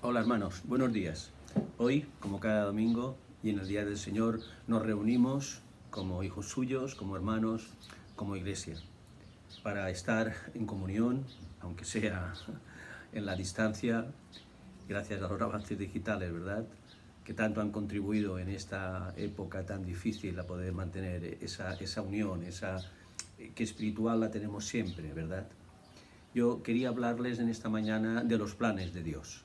Hola hermanos, buenos días. Hoy, como cada domingo y en el Día del Señor, nos reunimos como hijos suyos, como hermanos, como iglesia, para estar en comunión, aunque sea en la distancia, gracias a los avances digitales, ¿verdad?, que tanto han contribuido en esta época tan difícil a poder mantener esa unión, que espiritual la tenemos siempre, ¿verdad? Yo quería hablarles en esta mañana de los planes de Dios.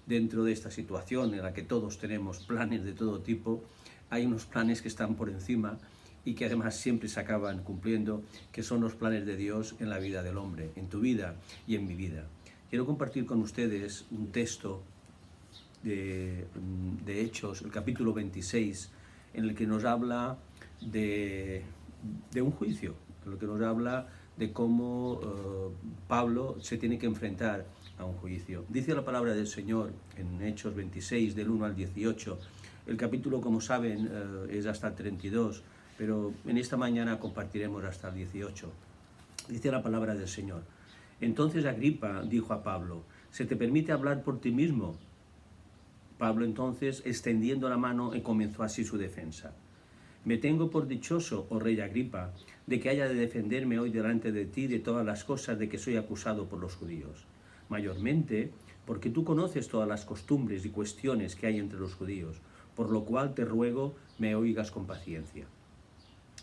Dentro de esta situación en la que todos tenemos planes de todo tipo, hay unos planes que están por encima y que además siempre se acaban cumpliendo, que son los planes de Dios en la vida del hombre, en tu vida y en mi vida. Quiero compartir con ustedes un texto de Hechos, el capítulo 26, en el que nos habla de un juicio, en el que nos habla de cómo Pablo se tiene que enfrentar a un juicio. Dice la palabra del Señor en Hechos 26, del 1 al 18. El capítulo, como saben, es hasta el 32, pero en esta mañana compartiremos hasta el 18. Dice la palabra del Señor: Entonces Agripa dijo a Pablo: ¿se te permite hablar por ti mismo? Pablo entonces, extendiendo la mano, comenzó así su defensa. Me tengo por dichoso, oh rey Agripa, de que haya de defenderme hoy delante de ti de todas las cosas de que soy acusado por los judíos. Mayormente, porque tú conoces todas las costumbres y cuestiones que hay entre los judíos, por lo cual te ruego me oigas con paciencia.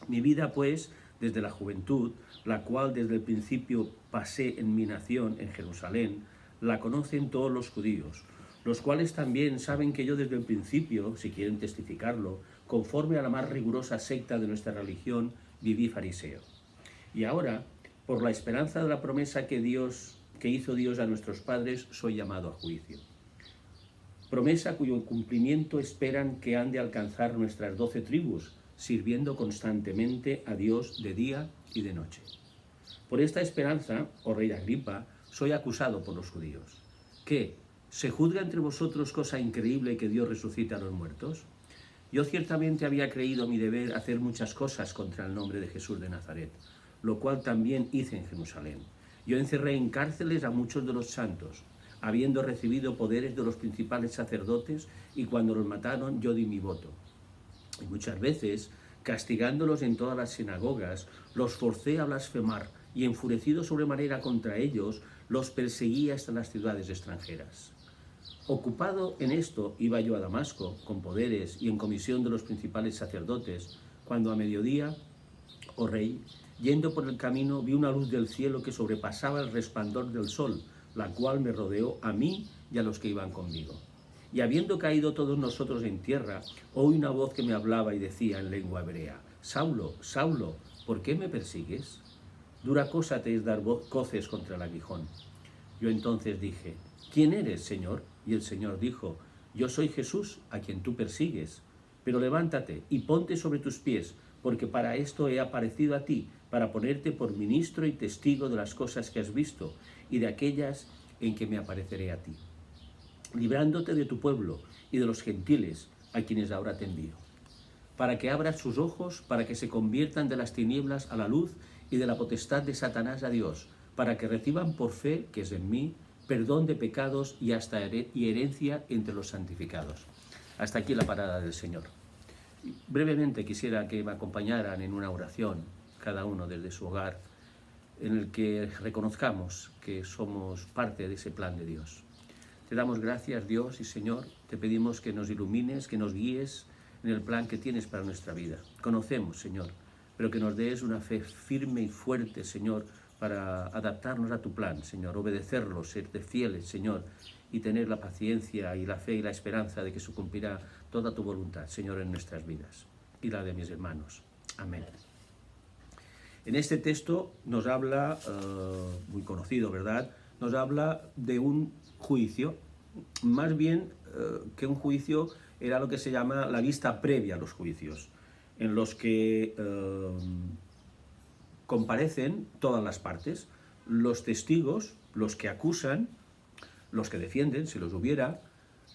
Mi vida, pues, desde la juventud, la cual desde el principio pasé en mi nación, en Jerusalén, la conocen todos los judíos, los cuales también saben que yo desde el principio, si quieren testificarlo, conforme a la más rigurosa secta de nuestra religión, viví fariseo. Y ahora, por la esperanza de la promesa que hizo Dios a nuestros padres, soy llamado a juicio. Promesa cuyo cumplimiento esperan que han de alcanzar nuestras 12 tribus, sirviendo constantemente a Dios de día y de noche. Por esta esperanza, oh rey Agripa, soy acusado por los judíos. ¿Qué? ¿Se juzga entre vosotros cosa increíble que Dios resucite a los muertos? Yo ciertamente había creído mi deber hacer muchas cosas contra el nombre de Jesús de Nazaret, lo cual también hice en Jerusalén. Yo encerré en cárceles a muchos de los santos, habiendo recibido poderes de los principales sacerdotes, y cuando los mataron yo di mi voto. Y muchas veces, castigándolos en todas las sinagogas, los forcé a blasfemar, y enfurecido sobremanera contra ellos, los perseguí hasta las ciudades extranjeras. Ocupado en esto, iba yo a Damasco, con poderes y en comisión de los principales sacerdotes, cuando a mediodía, oh rey, yendo por el camino, vi una luz del cielo que sobrepasaba el resplandor del sol, la cual me rodeó a mí y a los que iban conmigo. Y habiendo caído todos nosotros en tierra, oí una voz que me hablaba y decía en lengua hebrea: Saulo, Saulo, ¿por qué me persigues? Dura cosa te es dar coces contra el aguijón. Yo entonces dije: ¿quién eres, Señor? Y el Señor dijo: yo soy Jesús, a quien tú persigues. Pero levántate y ponte sobre tus pies, porque para esto he aparecido a ti, para ponerte por ministro y testigo de las cosas que has visto y de aquellas en que me apareceré a ti, librándote de tu pueblo y de los gentiles, a quienes ahora te envío, para que abras sus ojos, para que se conviertan de las tinieblas a la luz y de la potestad de Satanás a Dios, para que reciban por fe, que es en mí, perdón de pecados y hasta herencia entre los santificados. Hasta aquí la palabra del Señor. Brevemente quisiera que me acompañaran en una oración, cada uno desde su hogar, en el que reconozcamos que somos parte de ese plan de Dios. Te damos gracias, Dios y Señor, te pedimos que nos ilumines, que nos guíes en el plan que tienes para nuestra vida. Conocemos, Señor, pero que nos des una fe firme y fuerte, Señor, para adaptarnos a tu plan, Señor, obedecerlo, serte fieles, Señor, y tener la paciencia y la fe y la esperanza de que se cumplirá toda tu voluntad, Señor, en nuestras vidas y la de mis hermanos. Amén. En este texto nos habla, muy conocido, ¿verdad?, nos habla de un juicio, más bien que un juicio, era lo que se llama la vista previa a los juicios, en los que comparecen todas las partes, los testigos, los que acusan, los que defienden, si los hubiera,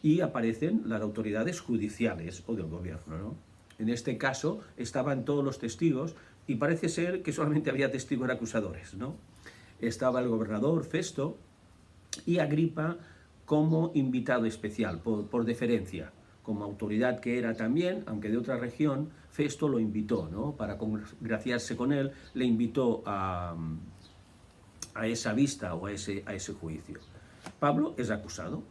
y aparecen las autoridades judiciales o del gobierno, ¿no? En este caso estaban todos los testigos y parece ser que solamente había testigos acusadores, ¿no? Estaba el gobernador Festo y Agripa como invitado especial, por deferencia. Como autoridad que era también, aunque de otra región, Festo lo invitó, ¿no? Para congraciarse con él, le invitó a esa vista o a ese juicio. Pablo es acusado.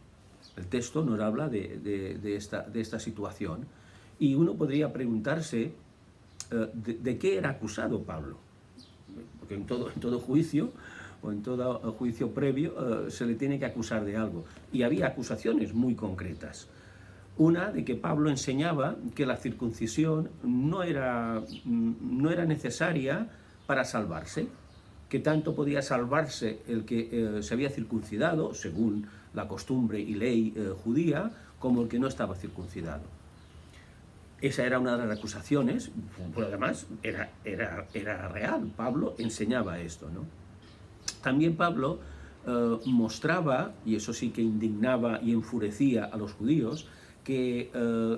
El texto nos habla de esta situación. Y uno podría preguntarse de qué era acusado Pablo. Porque en todo juicio o en todo juicio previo se le tiene que acusar de algo. Y había acusaciones muy concretas. Una de que Pablo enseñaba que la circuncisión no era necesaria para salvarse, que tanto podía salvarse el que se había circuncidado, según la costumbre y ley judía, como el que no estaba circuncidado. Esa era una de las acusaciones, pero además era real. Pablo enseñaba esto, ¿no? También Pablo mostraba, y eso sí que indignaba y enfurecía a los judíos, que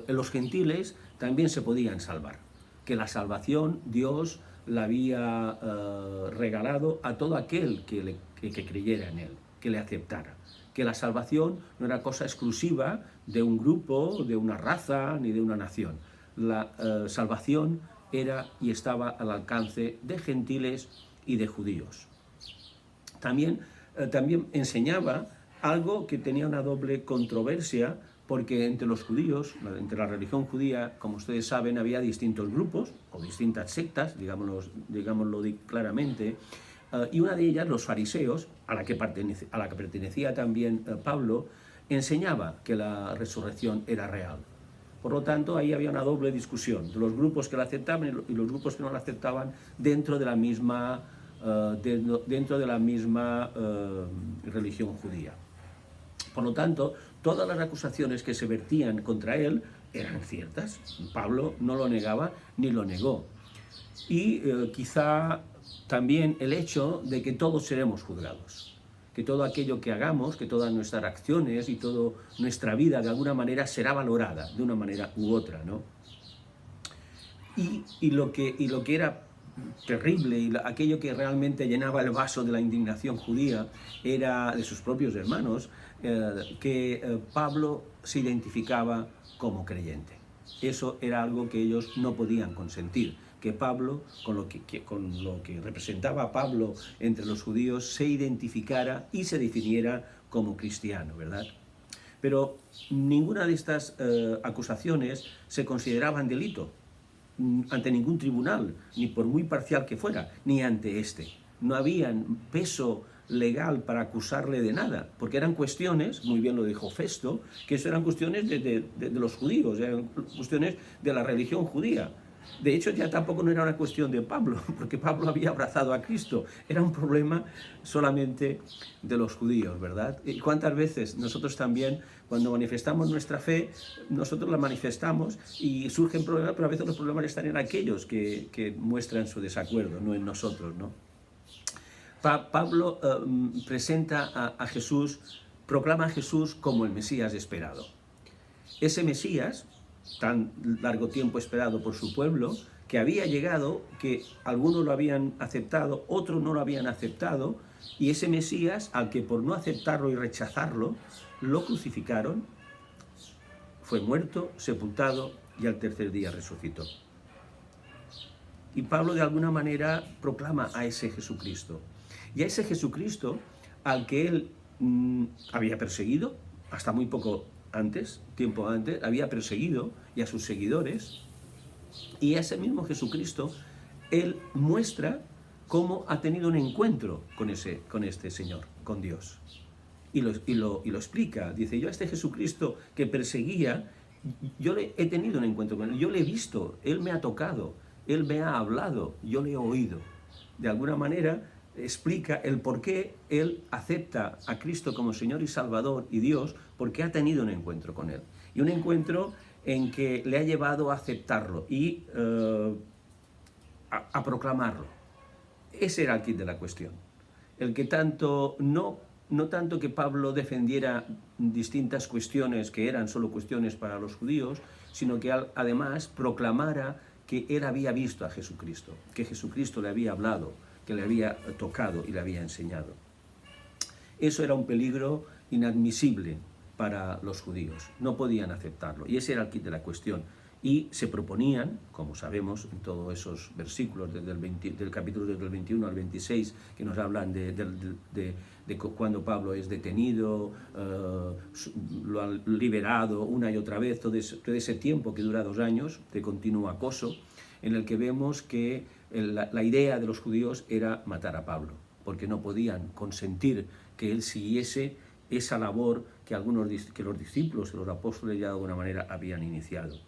los gentiles también se podían salvar, que la salvación Dios la había regalado a todo aquel que creyera en él, que le aceptara, que la salvación no era cosa exclusiva de un grupo, de una raza, ni de una nación. La salvación era y estaba al alcance de gentiles y de judíos. También enseñaba algo que tenía una doble controversia, porque entre los judíos, entre la religión judía, como ustedes saben, había distintos grupos o distintas sectas, digámoslo claramente, y una de ellas, los fariseos, a la que pertenecía también Pablo, enseñaba que la resurrección era real. Por lo tanto, ahí había una doble discusión de los grupos que la aceptaban y los grupos que no la aceptaban dentro de la misma religión judía. Por lo tanto, todas las acusaciones que se vertían contra él eran ciertas. Pablo no lo negaba ni lo negó. Y quizá también el hecho de que todos seremos juzgados, que todo aquello que hagamos, que todas nuestras acciones y toda nuestra vida de alguna manera será valorada de una manera u otra, ¿no? Y lo que era terrible y aquello que realmente llenaba el vaso de la indignación judía era de sus propios hermanos, que Pablo se identificaba como creyente. Eso era algo que ellos no podían consentir, que Pablo, con lo que representaba a Pablo entre los judíos, se identificara y se definiera como cristiano, ¿verdad? Pero ninguna de estas acusaciones se consideraban delito ante ningún tribunal, ni por muy parcial que fuera, ni ante este. No había peso legal para acusarle de nada, porque eran cuestiones, muy bien lo dijo Festo, que eso eran cuestiones de los judíos, eran cuestiones de la religión judía. De hecho, ya tampoco no era una cuestión de Pablo, porque Pablo había abrazado a Cristo. Era un problema solamente de los judíos, ¿verdad? ¿Y cuántas veces nosotros también, cuando manifestamos nuestra fe, nosotros la manifestamos y surgen problemas, pero a veces los problemas están en aquellos que muestran su desacuerdo, no en nosotros, ¿no? Pablo presenta a Jesús, proclama a Jesús como el Mesías esperado. Ese Mesías, tan largo tiempo esperado por su pueblo, que había llegado, que algunos lo habían aceptado, otros no lo habían aceptado, y ese Mesías, al que por no aceptarlo y rechazarlo, lo crucificaron, fue muerto, sepultado y al tercer día resucitó. Y Pablo de alguna manera proclama a ese Jesucristo. Y a ese Jesucristo al que él había perseguido, hasta muy poco tiempo antes, había perseguido, y a sus seguidores, y a ese mismo Jesucristo, él muestra cómo ha tenido un encuentro con este Señor, con Dios. Y lo explica, dice, yo a este Jesucristo que perseguía, yo he tenido un encuentro con él, yo le he visto, él me ha tocado, él me ha hablado, yo le he oído. De alguna manera explica el por qué él acepta a Cristo como Señor y Salvador y Dios, porque ha tenido un encuentro con él. Y un encuentro en que le ha llevado a aceptarlo y a proclamarlo. Ese era el kit de la cuestión. El que no tanto que Pablo defendiera distintas cuestiones que eran solo cuestiones para los judíos, sino que además proclamara que él había visto a Jesucristo, que Jesucristo le había hablado, que le había tocado y le había enseñado. Eso era un peligro inadmisible para los judíos. No podían aceptarlo. Y ese era el quid de la cuestión. Y se proponían, como sabemos en todos esos versículos, del capítulo desde el 21 al 26, que nos hablan de cuando Pablo es detenido, lo han liberado una y otra vez, todo ese tiempo que dura 2 años de continuo acoso, en el que vemos que la idea de los judíos era matar a Pablo, porque no podían consentir que él siguiese esa labor que los discípulos, que los apóstoles ya de alguna manera habían iniciado.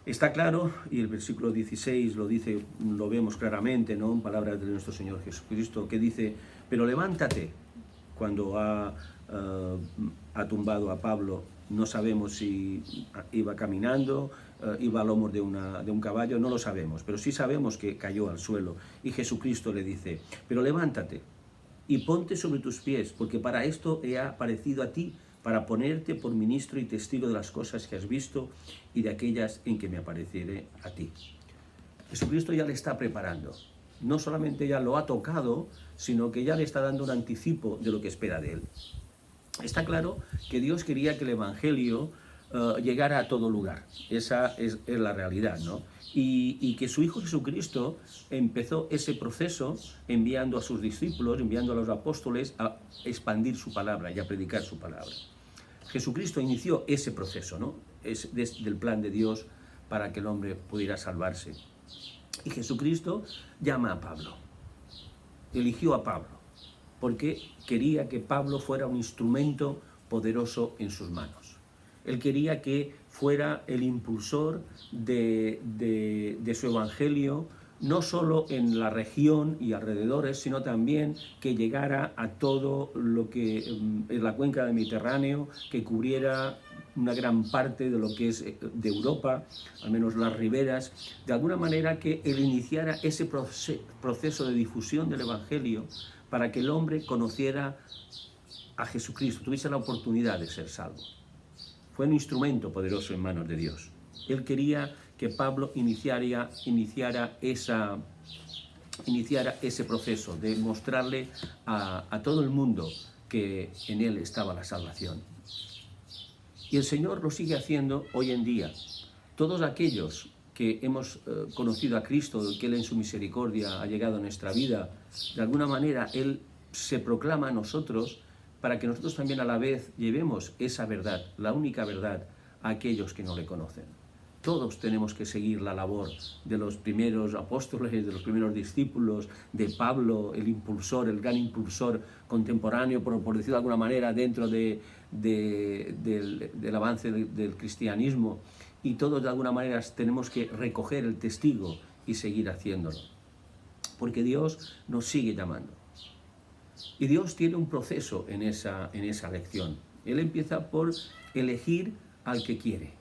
Está claro, y el versículo 16 lo dice, lo vemos claramente, ¿no?, en palabras de nuestro Señor Jesucristo, que dice: pero levántate. Cuando ha tumbado a Pablo, no sabemos si iba caminando, iba a lomos de un caballo, no lo sabemos, pero sí sabemos que cayó al suelo. Y Jesucristo le dice: pero levántate y ponte sobre tus pies, porque para esto he aparecido a ti, para ponerte por ministro y testigo de las cosas que has visto y de aquellas en que me apareceré a ti. Jesucristo ya le está preparando. No solamente ya lo ha tocado, sino que ya le está dando un anticipo de lo que espera de él. Está claro que Dios quería que el Evangelio llegara a todo lugar. Esa es la realidad, ¿no? Y que su Hijo Jesucristo empezó ese proceso enviando a sus discípulos, enviando a los apóstoles a expandir su palabra y a predicar su palabra. Jesucristo inició ese proceso, ¿no?, del plan de Dios para que el hombre pudiera salvarse. Y Jesucristo llama a Pablo, eligió a Pablo, porque quería que Pablo fuera un instrumento poderoso en sus manos. Él quería que fuera el impulsor de su evangelio, no solo en la región y alrededores, sino también que llegara a todo lo que es la cuenca del Mediterráneo, que cubriera una gran parte de lo que es de Europa, al menos las riberas, de alguna manera que él iniciara ese proceso de difusión del Evangelio para que el hombre conociera a Jesucristo, tuviese la oportunidad de ser salvo. Fue un instrumento poderoso en manos de Dios. Él quería que Pablo iniciara ese proceso de mostrarle a todo el mundo que en él estaba la salvación. Y el Señor lo sigue haciendo hoy en día. Todos aquellos que hemos conocido a Cristo, que Él en su misericordia ha llegado a nuestra vida, de alguna manera Él se proclama a nosotros para que nosotros también a la vez llevemos esa verdad, la única verdad, a aquellos que no le conocen. Todos tenemos que seguir la labor de los primeros apóstoles, de los primeros discípulos, de Pablo, el impulsor, el gran impulsor contemporáneo, por decirlo de alguna manera, dentro del avance del cristianismo. Y todos de alguna manera tenemos que recoger el testigo y seguir haciéndolo. Porque Dios nos sigue llamando. Y Dios tiene un proceso en esa lección. Él empieza por elegir al que quiere.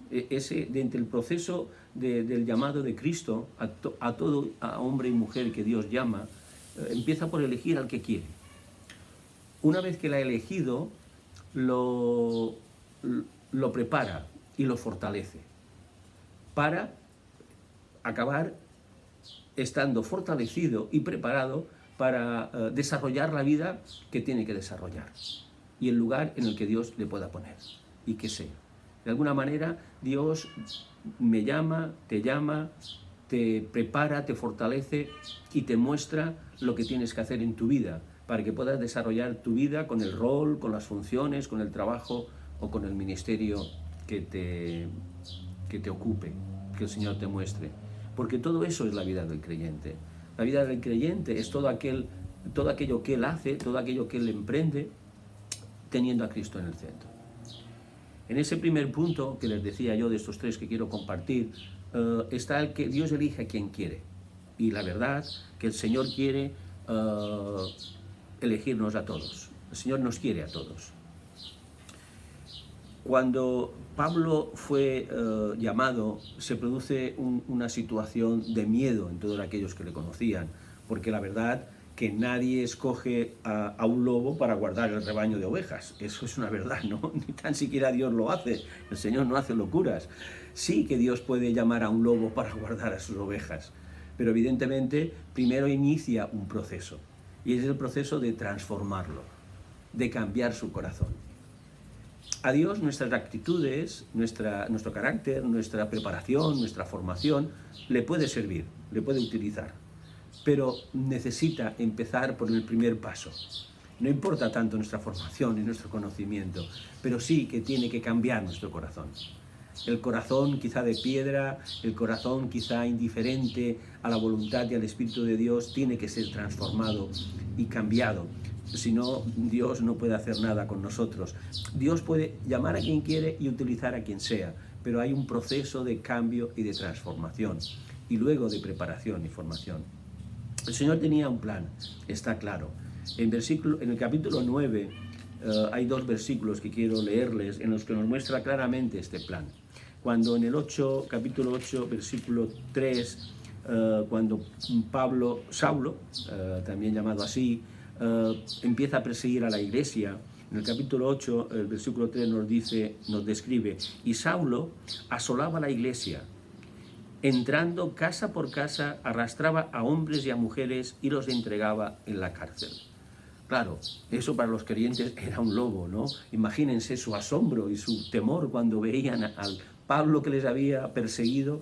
Dentro del proceso del llamado de Cristo a todo hombre y mujer que Dios llama, empieza por elegir al que quiere. Una vez que la ha elegido, lo prepara y lo fortalece para acabar estando fortalecido y preparado para desarrollar la vida que tiene que desarrollar y el lugar en el que Dios le pueda poner y que sea. De alguna manera, Dios me llama, te prepara, te fortalece y te muestra lo que tienes que hacer en tu vida para que puedas desarrollar tu vida con el rol, con las funciones, con el trabajo o con el ministerio que te ocupe, que el Señor te muestre. Porque todo eso es la vida del creyente. La vida del creyente es todo aquello que él hace, todo aquello que él emprende, teniendo a Cristo en el centro. En ese primer punto que les decía yo de estos 3 que quiero compartir, está el que Dios elige a quien quiere. Y la verdad que el Señor quiere elegirnos a todos. El Señor nos quiere a todos. Cuando Pablo fue llamado, se produce una situación de miedo en todos aquellos que le conocían, porque la verdad que nadie escoge a un lobo para guardar el rebaño de ovejas. Eso es una verdad, ¿no? Ni tan siquiera Dios lo hace. El Señor no hace locuras. Sí que Dios puede llamar a un lobo para guardar a sus ovejas, pero evidentemente primero inicia un proceso, y es el proceso de transformarlo, de cambiar su corazón. A Dios nuestras actitudes, nuestro carácter, nuestra preparación, nuestra formación, le puede servir, le puede utilizar, pero necesita empezar por el primer paso. No importa tanto nuestra formación y nuestro conocimiento, pero sí que tiene que cambiar nuestro corazón. El corazón quizá de piedra, el corazón quizá indiferente a la voluntad y al Espíritu de Dios, tiene que ser transformado y cambiado. Si no, Dios no puede hacer nada con nosotros. Dios puede llamar a quien quiere y utilizar a quien sea, pero hay un proceso de cambio y de transformación, y luego de preparación y formación. El Señor tenía un plan, está claro. En el capítulo 9 hay dos versículos que quiero leerles en los que nos muestra claramente este plan. Cuando en el capítulo 8, versículo 3, cuando Saulo, también llamado así, empieza a perseguir a la iglesia, en el capítulo 8, el versículo 3 nos describe: y Saulo asolaba la iglesia, entrando casa por casa, arrastraba a hombres y a mujeres y los entregaba en la cárcel. Claro, eso para los creyentes era un lobo, ¿no? Imagínense su asombro y su temor cuando veían al Pablo que les había perseguido,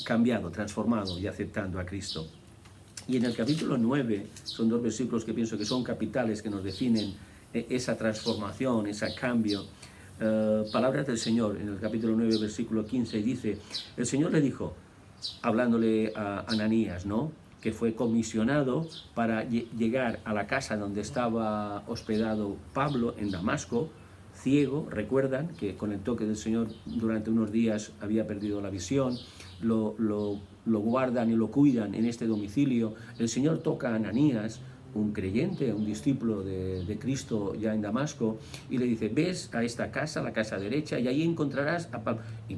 cambiado, transformado y aceptando a Cristo. Y en el capítulo 9, son dos versículos que pienso que son capitales, que nos definen esa transformación, ese cambio. Palabras del Señor, en el capítulo 9, versículo 15, dice: el Señor le dijo, hablándole a Ananías, ¿no?, que fue comisionado para llegar a la casa donde estaba hospedado Pablo en Damasco, ciego. Recuerdan que con el toque del Señor durante unos días había perdido la visión, lo guardan y lo cuidan en este domicilio. El Señor toca a Ananías, un creyente, un discípulo de Cristo ya en Damasco, y le dice: ves a esta casa, la casa derecha, y ahí encontrarás a Pablo. Y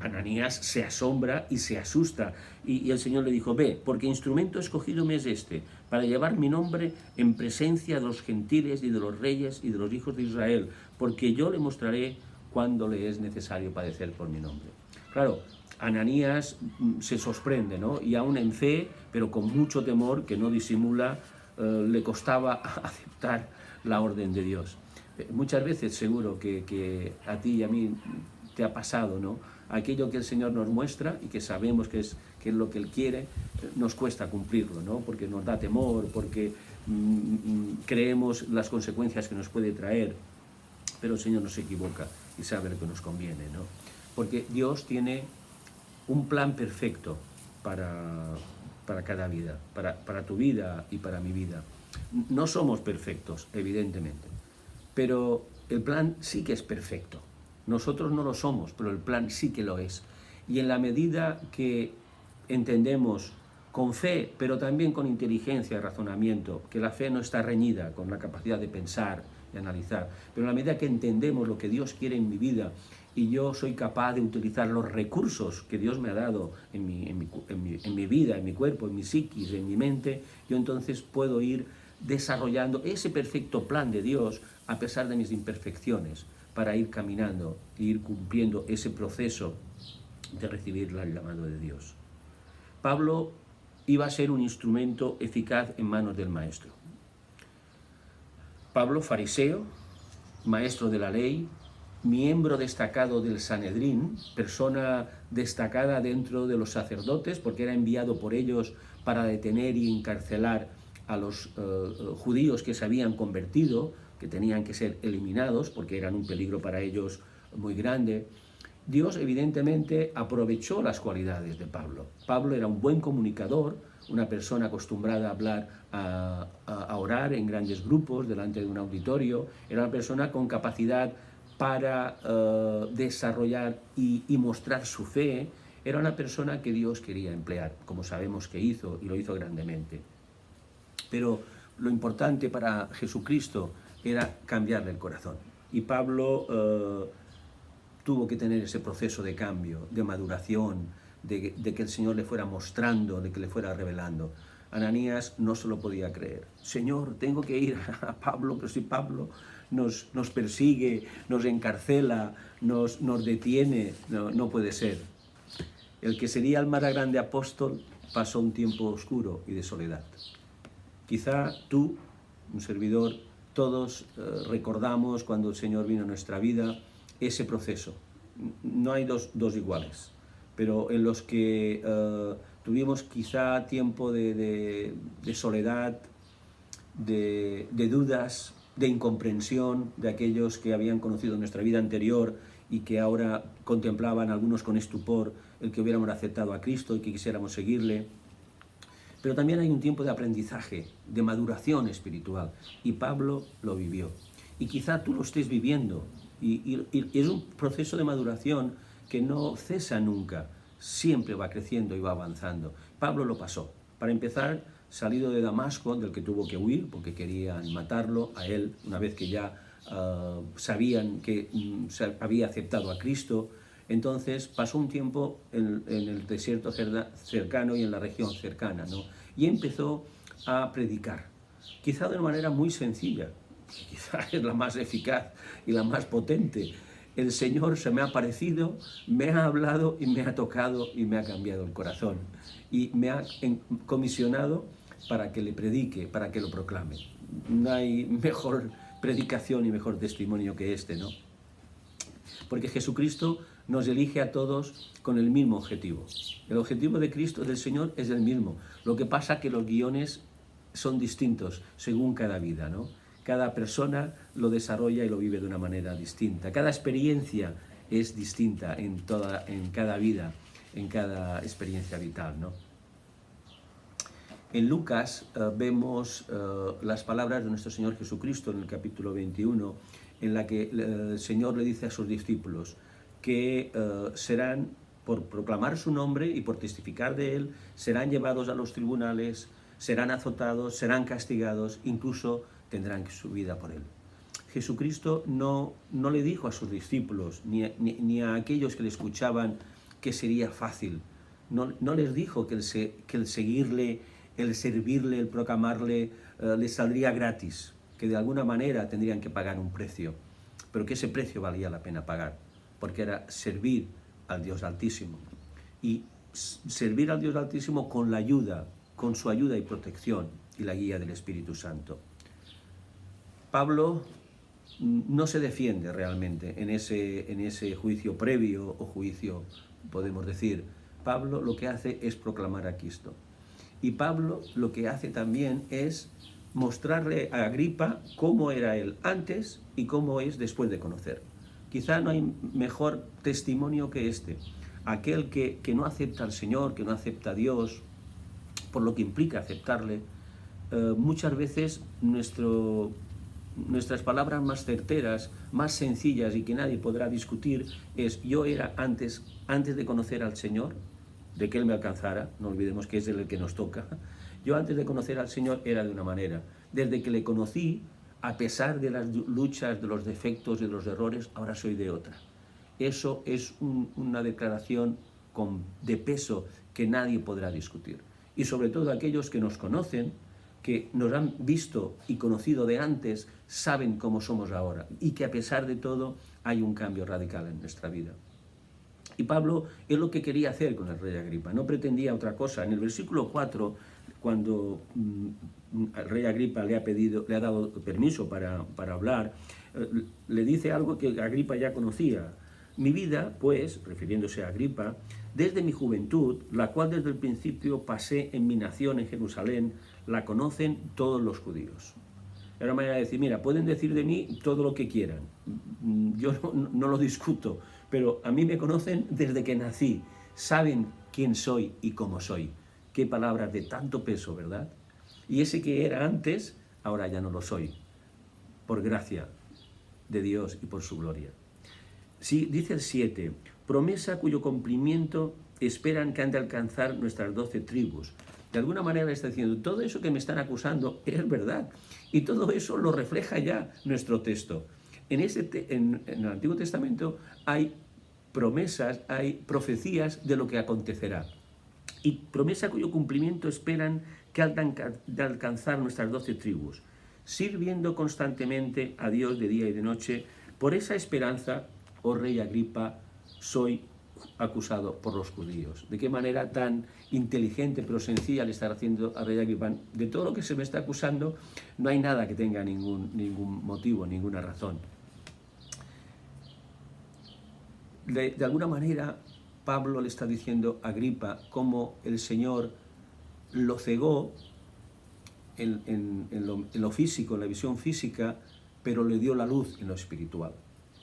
Ananías se asombra y se asusta, y el Señor le dijo: ve, porque instrumento escogido me es este, para llevar mi nombre en presencia de los gentiles y de los reyes y de los hijos de Israel, porque yo le mostraré cuándo le es necesario padecer por mi nombre. Claro, Ananías se sorprende, ¿no?, y aún en fe, pero con mucho temor que no disimula, le costaba aceptar la orden de Dios. Muchas veces seguro que a ti y a mí te ha pasado, ¿no? Aquello que el Señor nos muestra y que sabemos que es lo que Él quiere, nos cuesta cumplirlo, ¿no?, porque nos da temor, porque creemos las consecuencias que nos puede traer, pero el Señor no se equivoca y sabe lo que nos conviene, ¿no? Porque Dios tiene un plan perfecto para cada vida, para tu vida y para mi vida. No somos perfectos, evidentemente, pero el plan sí que es perfecto. Nosotros no lo somos, pero el plan sí que lo es. Y en la medida que entendemos con fe, pero también con inteligencia y razonamiento, que la fe no está reñida con la capacidad de pensar y analizar, pero en la medida que entendemos lo que Dios quiere en mi vida y yo soy capaz de utilizar los recursos que Dios me ha dado en mi vida, en mi cuerpo, en mi psiquis, en mi mente, yo entonces puedo ir desarrollando ese perfecto plan de Dios a pesar de mis imperfecciones, para ir caminando e ir cumpliendo ese proceso de recibir el llamado de Dios. Pablo iba a ser un instrumento eficaz en manos del Maestro. Pablo, fariseo, maestro de la ley, miembro destacado del Sanedrín, persona destacada dentro de los sacerdotes, porque era enviado por ellos para detener y encarcelar a los judíos que se habían convertido, que tenían que ser eliminados porque eran un peligro para ellos muy grande. Dios evidentemente aprovechó las cualidades de Pablo. Pablo era un buen comunicador, una persona acostumbrada a hablar, a orar en grandes grupos delante de un auditorio, era una persona con capacidad para desarrollar y mostrar su fe. Era una persona que Dios quería emplear, como sabemos que hizo, y lo hizo grandemente. Pero lo importante para Jesucristo era cambiarle el corazón. Y Pablo tuvo que tener ese proceso de cambio, de maduración, de que el Señor le fuera mostrando, de que le fuera revelando. Ananías no se lo podía creer. Señor, tengo que ir a Pablo, pero si Pablo nos persigue, nos encarcela, nos detiene, no puede ser. El que sería el más grande apóstol pasó un tiempo oscuro y de soledad. Quizá tú, un servidor, todos recordamos cuando el Señor vino a nuestra vida ese proceso. No hay dos iguales, pero en los que tuvimos quizá tiempo de soledad, de dudas, de incomprensión de aquellos que habían conocido nuestra vida anterior y que ahora contemplaban algunos con estupor el que hubiéramos aceptado a Cristo y que quisiéramos seguirle. Pero también hay un tiempo de aprendizaje, de maduración espiritual, y Pablo lo vivió. Y quizá tú lo estés viviendo, y es un proceso de maduración que no cesa nunca, siempre va creciendo y va avanzando. Pablo lo pasó. Para empezar, salido de Damasco, del que tuvo que huir porque querían matarlo a él, una vez que ya sabían que había aceptado a Cristo. Entonces pasó un tiempo en el desierto cercano y en la región cercana, ¿no? Y empezó a predicar, quizá de una manera muy sencilla, quizá es la más eficaz y la más potente. El Señor se me ha aparecido, me ha hablado y me ha tocado y me ha cambiado el corazón. Y me ha comisionado para que le predique, para que lo proclame. No hay mejor predicación y mejor testimonio que este, ¿no? Porque Jesucristo nos elige a todos con el mismo objetivo. El objetivo de Cristo, del Señor, es el mismo. Lo que pasa es que los guiones son distintos según cada vida, ¿no? Cada persona lo desarrolla y lo vive de una manera distinta. Cada experiencia es distinta en cada vida, en cada experiencia vital, ¿no? En Lucas vemos las palabras de nuestro Señor Jesucristo en el capítulo 21, en la que el Señor le dice a sus discípulos que serán, por proclamar su nombre y por testificar de Él, serán llevados a los tribunales, serán azotados, serán castigados, incluso tendrán su vida por Él. Jesucristo no le dijo a sus discípulos, ni a aquellos que le escuchaban, que sería fácil. No les dijo que el seguirle, el servirle, el proclamarle, les saldría gratis, que de alguna manera tendrían que pagar un precio, pero que ese precio valía la pena pagar, porque era servir al Dios Altísimo. Y servir al Dios Altísimo con su ayuda y protección y la guía del Espíritu Santo. Pablo no se defiende realmente en ese juicio previo o juicio, podemos decir. Pablo lo que hace es proclamar a Cristo. Y Pablo lo que hace también es mostrarle a Agripa cómo era él antes y cómo es después de conocer. Quizá no hay mejor testimonio que este. Aquel que no acepta al Señor, que no acepta a Dios, por lo que implica aceptarle, muchas veces nuestras palabras más certeras, más sencillas y que nadie podrá discutir es: yo era antes de conocer al Señor, de que Él me alcanzara, no olvidemos que es Él el que nos toca. Yo antes de conocer al Señor era de una manera. Desde que le conocí, a pesar de las luchas, de los defectos, de los errores, ahora soy de otra. Eso es una declaración de peso que nadie podrá discutir. Y sobre todo aquellos que nos conocen, que nos han visto y conocido de antes, saben cómo somos ahora y que a pesar de todo hay un cambio radical en nuestra vida. Y Pablo es lo que quería hacer con el rey Agripa, no pretendía otra cosa. En el versículo 4, cuando el rey Agripa le ha dado permiso para hablar, le dice algo que Agripa ya conocía. Mi vida, pues, refiriéndose a Agripa, desde mi juventud, la cual desde el principio pasé en mi nación en Jerusalén, la conocen todos los judíos. Era una manera de decir: mira, pueden decir de mí todo lo que quieran, yo no lo discuto, pero a mí me conocen desde que nací, saben quién soy y cómo soy. Qué palabras de tanto peso, ¿verdad? Y ese que era antes, ahora ya no lo soy, por gracia de Dios y por su gloria. Sí, dice el 7, promesa cuyo cumplimiento esperan que han de alcanzar nuestras 12 tribus. De alguna manera le está diciendo: todo eso que me están acusando es verdad, y todo eso lo refleja ya nuestro texto. En el Antiguo Testamento hay promesas, hay profecías de lo que acontecerá. Y promesa cuyo cumplimiento esperan que han de alcanzar nuestras 12 tribus, sirviendo constantemente a Dios de día y de noche. Por esa esperanza, oh rey Agripa, soy acusado por los judíos. De qué manera tan inteligente pero sencilla le está haciendo a rey Agripa. De todo lo que se me está acusando, no hay nada que tenga ningún motivo, ninguna razón. De alguna manera, Pablo le está diciendo a Agripa cómo el Señor lo cegó en lo físico, en la visión física, pero le dio la luz en lo espiritual.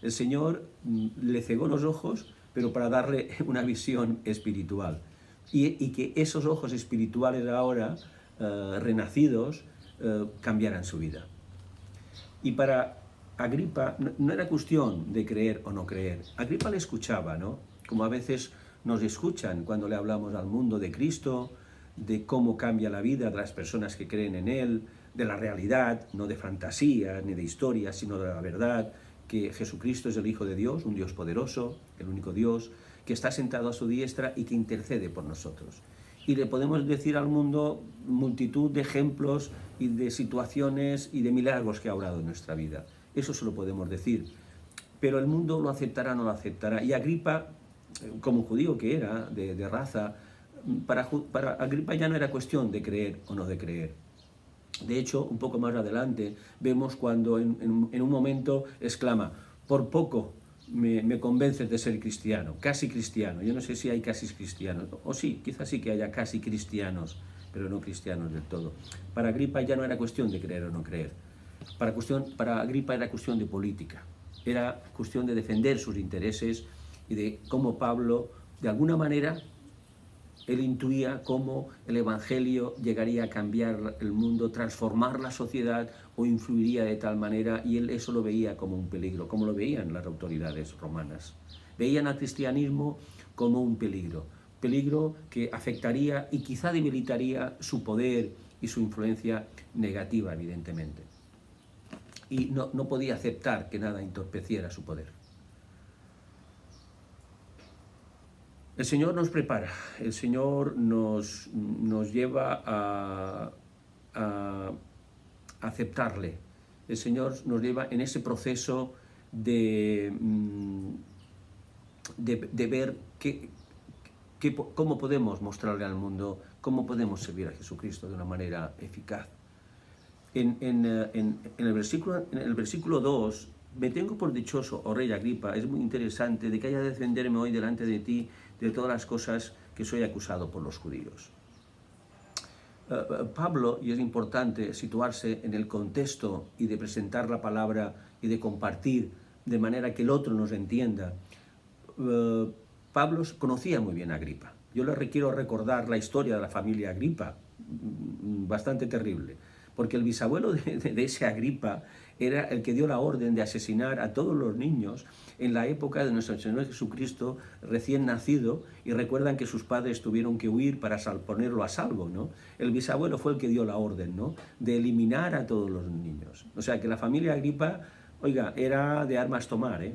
El Señor le cegó los ojos, pero para darle una visión espiritual. Y que esos ojos espirituales ahora, renacidos, cambiaran su vida. Y para Agripa no era cuestión de creer o no creer. Agripa le escuchaba, ¿no? Como a veces nos escuchan cuando le hablamos al mundo de Cristo, de cómo cambia la vida de las personas que creen en Él, de la realidad, no de fantasía ni de historia, sino de la verdad, que Jesucristo es el Hijo de Dios, un Dios poderoso, el único Dios, que está sentado a su diestra y que intercede por nosotros. Y le podemos decir al mundo multitud de ejemplos y de situaciones y de milagros que ha obrado en nuestra vida. Eso se lo podemos decir. Pero el mundo lo aceptará o no lo aceptará. Y Agripa, como judío que era, de raza, para Agripa ya no era cuestión de creer o no de creer. De hecho, un poco más adelante, vemos cuando en un momento exclama: por poco me convences de ser cristiano, casi cristiano. Yo no sé si hay casi cristianos, o sí, quizás sí que haya casi cristianos, pero no cristianos del todo. Para Agripa ya no era cuestión de creer o no creer. Para Agripa era cuestión de política. Era cuestión de defender sus intereses y de cómo Pablo, de alguna manera, él intuía cómo el Evangelio llegaría a cambiar el mundo, transformar la sociedad o influiría de tal manera, y él eso lo veía como un peligro, como lo veían las autoridades romanas. Veían al cristianismo como un peligro que afectaría y quizá debilitaría su poder y su influencia negativa, evidentemente. Y no podía aceptar que nada entorpeciera su poder. El Señor nos prepara, el Señor nos lleva a aceptarle, el Señor nos lleva en ese proceso de ver cómo podemos mostrarle al mundo, cómo podemos servir a Jesucristo de una manera eficaz. En el versículo 2, me tengo por dichoso, oh rey Agripa, es muy interesante, de que haya de defenderme hoy delante de ti de todas las cosas que soy acusado por los judíos. Pablo, y es importante situarse en el contexto y de presentar la palabra y de compartir de manera que el otro nos entienda, Pablo conocía muy bien a Agripa. Yo le quiero recordar la historia de la familia Agripa, bastante terrible, porque el bisabuelo de ese Agripa era el que dio la orden de asesinar a todos los niños en la época de nuestro Señor Jesucristo recién nacido, y recuerdan que sus padres tuvieron que huir para ponerlo a salvo, ¿no? El bisabuelo fue el que dio la orden, ¿no?, de eliminar a todos los niños. O sea que la familia Agripa, oiga, era de armas tomar, ¿eh?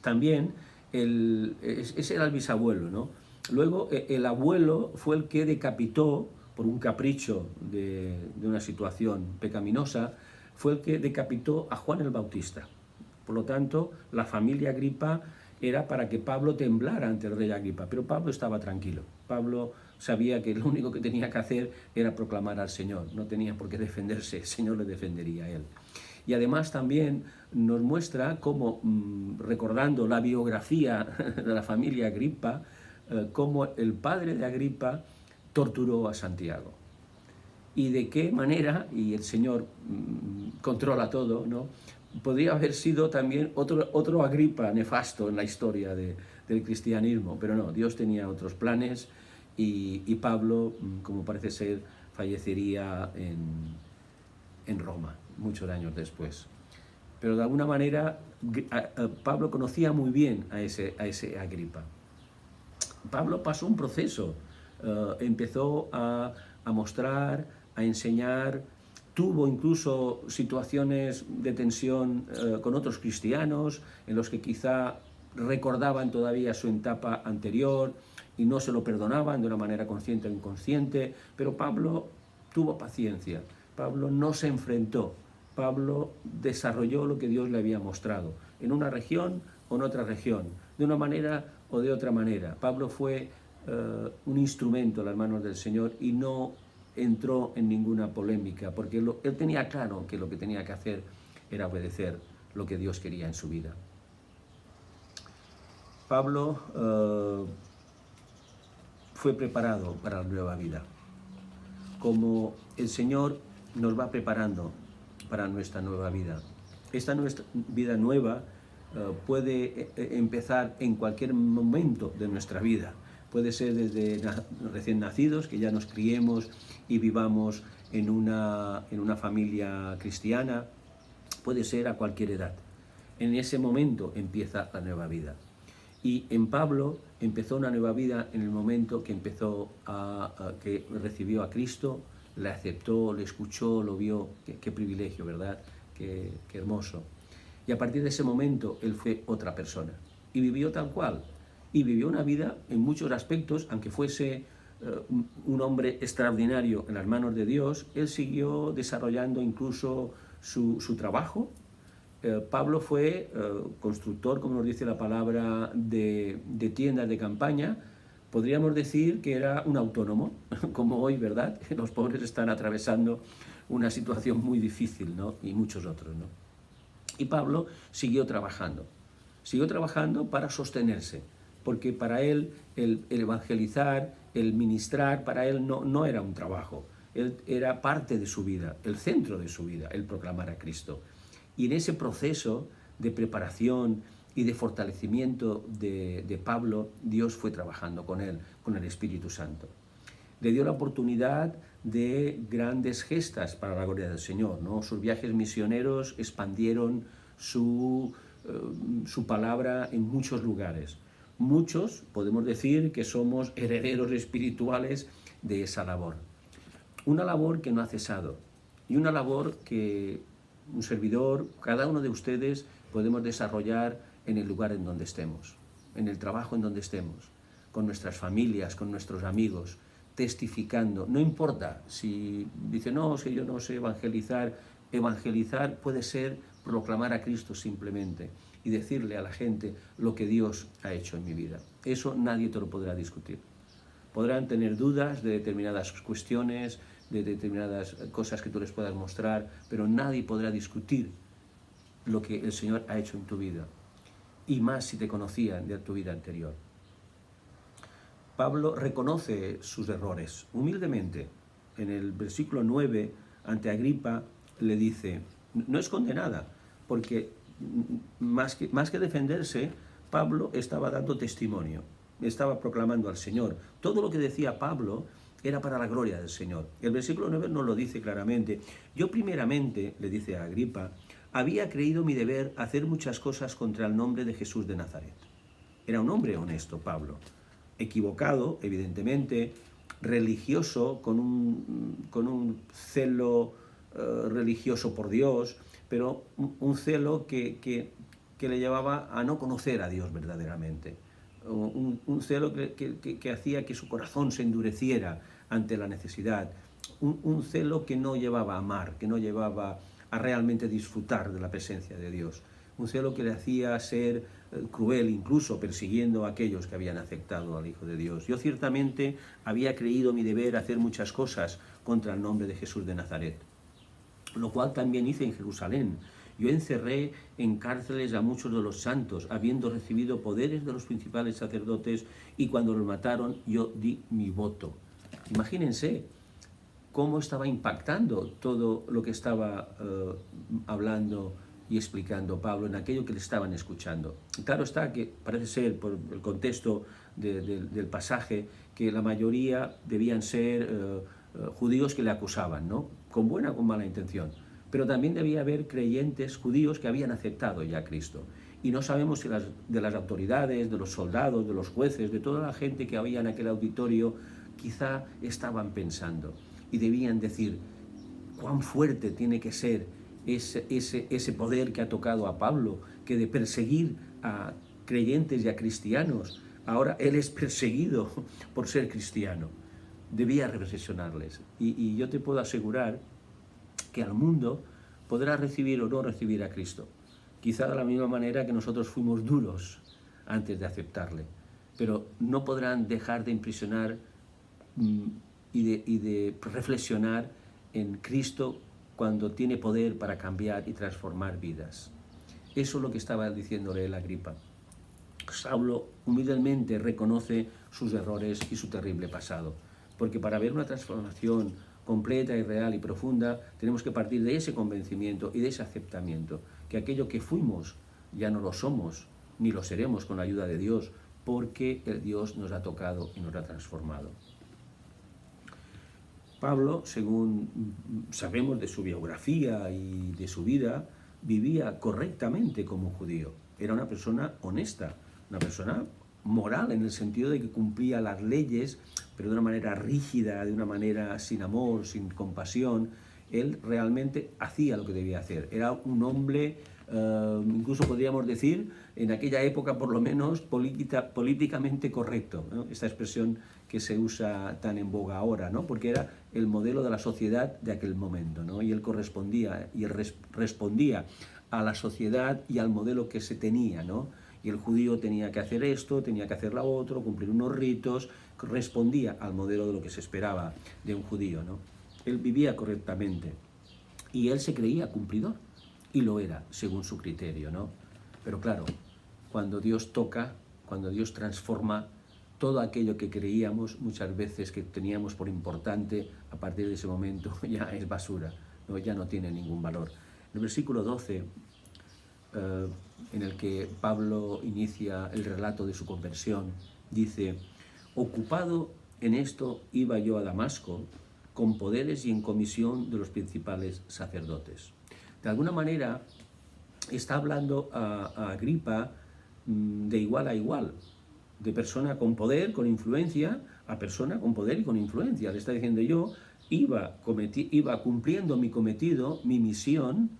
También ese era el bisabuelo, ¿no? Luego el abuelo fue el que decapitó, por un capricho de una situación pecaminosa, fue el que decapitó a Juan el Bautista. Por lo tanto, la familia Agripa era para que Pablo temblara ante el rey Agripa, pero Pablo estaba tranquilo. Pablo sabía que lo único que tenía que hacer era proclamar al Señor, no tenía por qué defenderse, el Señor le defendería a él. Y además también nos muestra cómo, recordando la biografía de la familia Agripa, cómo el padre de Agripa torturó a Santiago. Y de qué manera, y el Señor controla todo, ¿no?, podría haber sido también otro Agripa nefasto en la historia del cristianismo, pero no, Dios tenía otros planes, y Pablo, como parece ser, fallecería en Roma, muchos años después. Pero de alguna manera Pablo conocía muy bien a ese Agripa. Pablo pasó un proceso, empezó a mostrar, a enseñar, tuvo incluso situaciones de tensión con otros cristianos, en los que quizá recordaban todavía su etapa anterior y no se lo perdonaban de una manera consciente o inconsciente, pero Pablo tuvo paciencia, Pablo no se enfrentó, Pablo desarrolló lo que Dios le había mostrado, en una región o en otra región, de una manera o de otra manera. Pablo fue un instrumento en las manos del Señor y no entró en ninguna polémica, porque él tenía claro que lo que tenía que hacer era obedecer lo que Dios quería en su vida. Pablo fue preparado para la nueva vida. Como el Señor nos va preparando para nuestra nueva vida. Esta nuestra vida nueva puede empezar en cualquier momento de nuestra vida. Puede ser desde recién nacidos, que ya nos criemos y vivamos en una familia cristiana. Puede ser a cualquier edad. En ese momento empieza la nueva vida. Y en Pablo empezó una nueva vida en el momento que que recibió a Cristo, le aceptó, le escuchó, lo vio. Qué privilegio, ¿verdad? Qué hermoso. Y a partir de ese momento él fue otra persona y vivió tal cual. Y vivió una vida en muchos aspectos, aunque fuese un hombre extraordinario en las manos de Dios, él siguió desarrollando incluso su trabajo. Pablo fue constructor, como nos dice la palabra, de tiendas de campaña. Podríamos decir que era un autónomo, como hoy, ¿verdad? Los pobres están atravesando una situación muy difícil, ¿no? Y muchos otros, ¿no? Y Pablo siguió trabajando para sostenerse, porque para él el evangelizar, el ministrar, para él no era un trabajo, él era parte de su vida, el centro de su vida, el proclamar a Cristo. Y en ese proceso de preparación y de fortalecimiento de Pablo, Dios fue trabajando con él, con el Espíritu Santo. Le dio la oportunidad de grandes gestas para la gloria del Señor, ¿no? Sus viajes misioneros expandieron su palabra en muchos lugares. Muchos podemos decir que somos herederos espirituales de esa labor. Una labor que no ha cesado y una labor que un servidor, cada uno de ustedes podemos desarrollar en el lugar en donde estemos, en el trabajo en donde estemos, con nuestras familias, con nuestros amigos, testificando. No importa si dice, no, si yo no sé evangelizar. Evangelizar puede ser proclamar a Cristo simplemente y decirle a la gente lo que Dios ha hecho en mi vida. Eso nadie te lo podrá discutir. Podrán tener dudas de determinadas cuestiones, de determinadas cosas que tú les puedas mostrar, pero nadie podrá discutir lo que el Señor ha hecho en tu vida, y más si te conocían de tu vida anterior. Pablo reconoce sus errores humildemente. En el versículo 9, ante Agripa, le dice, no esconde nada, porque más que defenderse, Pablo estaba dando testimonio, estaba proclamando al Señor. Todo lo que decía Pablo era para la gloria del Señor. El versículo 9 nos lo dice claramente. Yo primeramente, le dice a Agripa, había creído mi deber hacer muchas cosas contra el nombre de Jesús de Nazaret. Era un hombre honesto, Pablo. Equivocado, evidentemente, religioso, con un celo religioso por Dios, pero un celo que le llevaba a no conocer a Dios verdaderamente. Un celo que hacía que su corazón se endureciera ante la necesidad, un celo que no llevaba a amar, que no llevaba a realmente disfrutar de la presencia de Dios, un celo que le hacía ser cruel, incluso persiguiendo a aquellos que habían aceptado al Hijo de Dios. Yo ciertamente había creído mi deber hacer muchas cosas contra el nombre de Jesús de Nazaret, lo cual también hice en Jerusalén. Yo encerré en cárceles a muchos de los santos, habiendo recibido poderes de los principales sacerdotes, y cuando los mataron yo di mi voto. Imagínense cómo estaba impactando todo lo que estaba hablando y explicando Pablo en aquello que le estaban escuchando. Claro está que parece ser, por el contexto del pasaje, que la mayoría debían ser judíos que le acusaban, ¿no? Con buena o con mala intención. Pero también debía haber creyentes judíos que habían aceptado ya a Cristo. Y no sabemos si de las autoridades, de los soldados, de los jueces, de toda la gente que había en aquel auditorio, quizá estaban pensando y debían decir, cuán fuerte tiene que ser ese poder que ha tocado a Pablo, que de perseguir a creyentes y a cristianos, ahora él es perseguido por ser cristiano. Debía reflexionarles. Y yo te puedo asegurar que al mundo podrá recibir o no recibir a Cristo. Quizá de la misma manera que nosotros fuimos duros antes de aceptarle, pero no podrán dejar de impresionar y de reflexionar en Cristo cuando tiene poder para cambiar y transformar vidas. Eso es lo que estaba diciéndole él a Agripa. Saulo humildemente reconoce sus errores y su terrible pasado, porque para ver una transformación completa y real y profunda, tenemos que partir de ese convencimiento y de ese aceptamiento, que aquello que fuimos ya no lo somos, ni lo seremos con la ayuda de Dios, porque el Dios nos ha tocado y nos ha transformado. Pablo, según sabemos de su biografía y de su vida, vivía correctamente como judío. Era una persona honesta, una persona moral en el sentido de que cumplía las leyes, pero de una manera rígida, de una manera sin amor, sin compasión. Él realmente hacía lo que debía hacer. Era un hombre, incluso podríamos decir, en aquella época por lo menos, políticamente correcto, ¿no? Esta expresión que se usa tan en boga ahora, ¿no? Porque era el modelo de la sociedad de aquel momento, ¿no? Y él correspondía y él respondía a la sociedad y al modelo que se tenía, ¿no? Y el judío tenía que hacer esto, tenía que hacer lo otro, cumplir unos ritos, respondía al modelo de lo que se esperaba de un judío, ¿no? Él vivía correctamente y él se creía cumplidor, y lo era, según su criterio, ¿no? Pero claro, cuando Dios toca, cuando Dios transforma, todo aquello que creíamos muchas veces que teníamos por importante, a partir de ese momento ya es basura, ¿no? Ya no tiene ningún valor. En el versículo 12, en el que Pablo inicia el relato de su conversión, dice: ocupado en esto iba yo a Damasco, con poderes y en comisión de los principales sacerdotes. De alguna manera está hablando a Agripa de igual a igual, de persona con poder, con influencia, a persona con poder y con influencia. Le está diciendo: yo iba cumpliendo mi cometido, mi misión,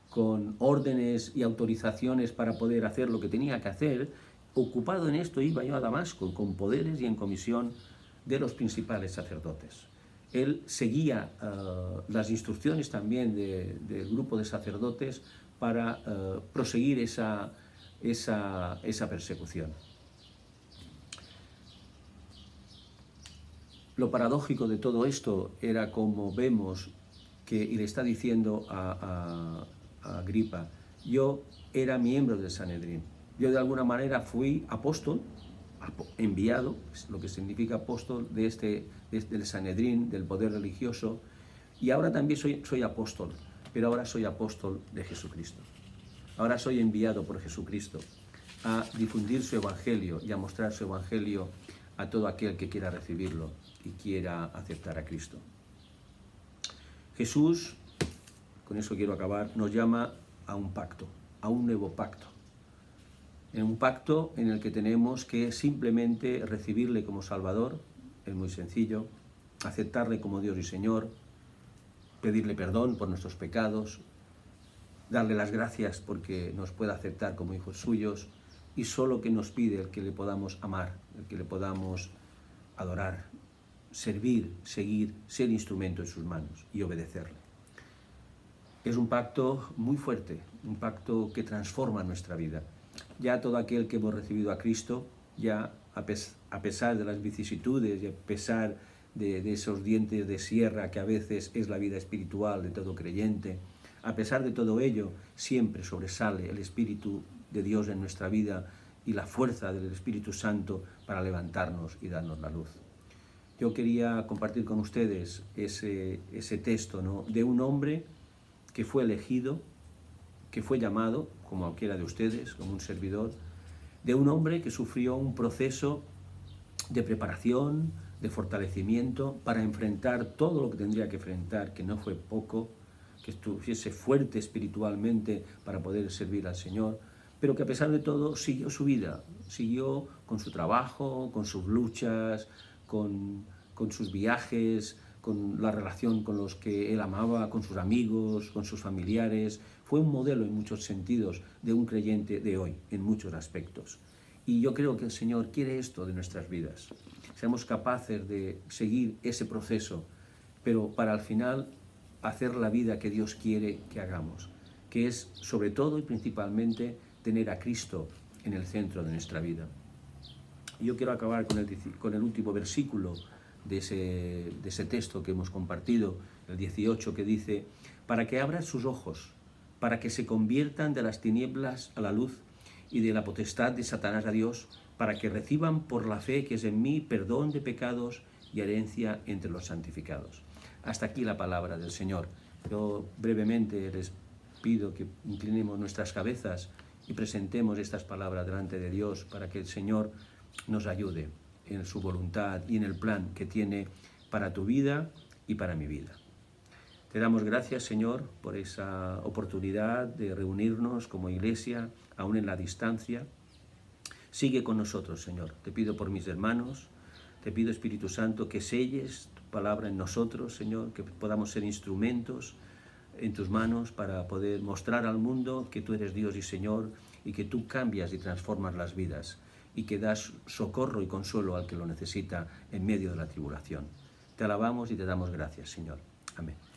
con órdenes y autorizaciones para poder hacer lo que tenía que hacer. Ocupado en esto iba yo a Damasco, con poderes y en comisión de los principales sacerdotes. Él seguía las instrucciones también del grupo de sacerdotes para proseguir esa persecución. Lo paradójico de todo esto era, como vemos, y le está diciendo a Agripa: yo era miembro del Sanedrín, yo de alguna manera fui apóstol, enviado, lo que significa apóstol del Sanedrín, del poder religioso, y ahora también soy apóstol, pero ahora soy apóstol de Jesucristo. Ahora soy enviado por Jesucristo a difundir su evangelio y a mostrar su evangelio a todo aquel que quiera recibirlo y quiera aceptar a Cristo. Jesús, con eso quiero acabar, nos llama a un pacto, a un nuevo pacto. En un pacto en el que tenemos que simplemente recibirle como Salvador, es muy sencillo, aceptarle como Dios y Señor, pedirle perdón por nuestros pecados, darle las gracias porque nos pueda aceptar como hijos suyos, y solo que nos pide el que le podamos amar, el que le podamos adorar, servir, seguir, ser instrumento en sus manos y obedecerle. Es un pacto muy fuerte, un pacto que transforma nuestra vida. Ya todo aquel que hemos recibido a Cristo, ya a pesar de las vicisitudes y a pesar de esos dientes de sierra que a veces es la vida espiritual de todo creyente, a pesar de todo ello, siempre sobresale el Espíritu de Dios en nuestra vida y la fuerza del Espíritu Santo para levantarnos y darnos la luz. Yo quería compartir con ustedes ese texto, ¿no?, de un hombre que fue elegido, que fue llamado, como cualquiera de ustedes, como un servidor, de un hombre que sufrió un proceso de preparación, de fortalecimiento para enfrentar todo lo que tendría que enfrentar, que no fue poco, que estuviese fuerte espiritualmente para poder servir al Señor, pero que a pesar de todo siguió su vida, siguió con su trabajo, con sus luchas, con sus viajes, con la relación con los que él amaba, con sus amigos, con sus familiares. Fue un modelo en muchos sentidos de un creyente de hoy, en muchos aspectos. Y yo creo que el Señor quiere esto de nuestras vidas. Seamos capaces de seguir ese proceso, pero para al final hacer la vida que Dios quiere que hagamos, que es sobre todo y principalmente tener a Cristo en el centro de nuestra vida. Yo quiero acabar con el último versículo de ese texto que hemos compartido, el 18, que dice: para que abran sus ojos, para que se conviertan de las tinieblas a la luz y de la potestad de Satanás a Dios, para que reciban por la fe que es en mí perdón de pecados y herencia entre los santificados. Hasta aquí la palabra del Señor. Yo brevemente les pido que inclinemos nuestras cabezas y presentemos estas palabras delante de Dios para que el Señor nos ayude en su voluntad y en el plan que tiene para tu vida y para mi vida. Te damos gracias, Señor, por esa oportunidad de reunirnos como iglesia, aún en la distancia. Sigue con nosotros, Señor. Te pido por mis hermanos, te pido, Espíritu Santo, que selles tu palabra en nosotros, Señor, que podamos ser instrumentos en tus manos para poder mostrar al mundo que tú eres Dios y Señor y que tú cambias y transformas las vidas y que das socorro y consuelo al que lo necesita en medio de la tribulación. Te alabamos y te damos gracias, Señor. Amén.